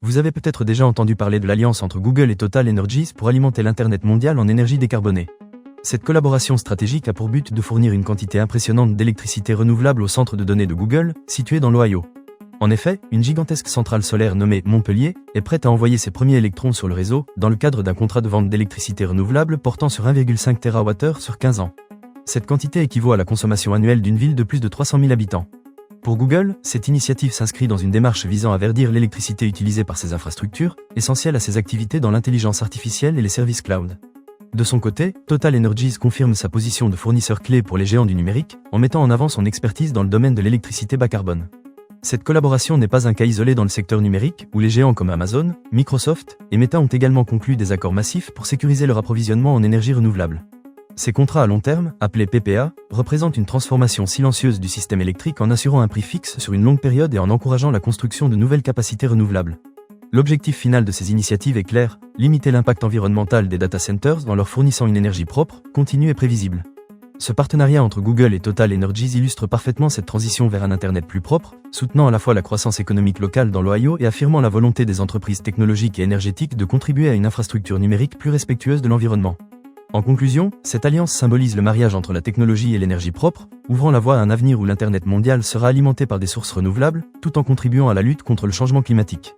Vous avez peut-être déjà entendu parler de l'alliance entre Google et Total Energies pour alimenter l'Internet mondial en énergie décarbonée. Cette collaboration stratégique a pour but de fournir une quantité impressionnante d'électricité renouvelable au centre de données de Google, situé dans l'Ohio. En effet, une gigantesque centrale solaire nommée Montpellier est prête à envoyer ses premiers électrons sur le réseau dans le cadre d'un contrat de vente d'électricité renouvelable portant sur 1,5 TWh sur 15 ans. Cette quantité équivaut à la consommation annuelle d'une ville de plus de 300 000 habitants. Pour Google, cette initiative s'inscrit dans une démarche visant à verdir l'électricité utilisée par ses infrastructures, essentielle à ses activités dans l'intelligence artificielle et les services cloud. De son côté, Total Energies confirme sa position de fournisseur clé pour les géants du numérique, en mettant en avant son expertise dans le domaine de l'électricité bas carbone. Cette collaboration n'est pas un cas isolé dans le secteur numérique, où les géants comme Amazon, Microsoft et Meta ont également conclu des accords massifs pour sécuriser leur approvisionnement en énergie renouvelable. Ces contrats à long terme, appelés PPA, représentent une transformation silencieuse du système électrique en assurant un prix fixe sur une longue période et en encourageant la construction de nouvelles capacités renouvelables. L'objectif final de ces initiatives est clair, limiter l'impact environnemental des data centers en leur fournissant une énergie propre, continue et prévisible. Ce partenariat entre Google et Total Energies illustre parfaitement cette transition vers un Internet plus propre, soutenant à la fois la croissance économique locale dans l'Ohio et affirmant la volonté des entreprises technologiques et énergétiques de contribuer à une infrastructure numérique plus respectueuse de l'environnement. En conclusion, cette alliance symbolise le mariage entre la technologie et l'énergie propre, ouvrant la voie à un avenir où l'Internet mondial sera alimenté par des sources renouvelables, tout en contribuant à la lutte contre le changement climatique.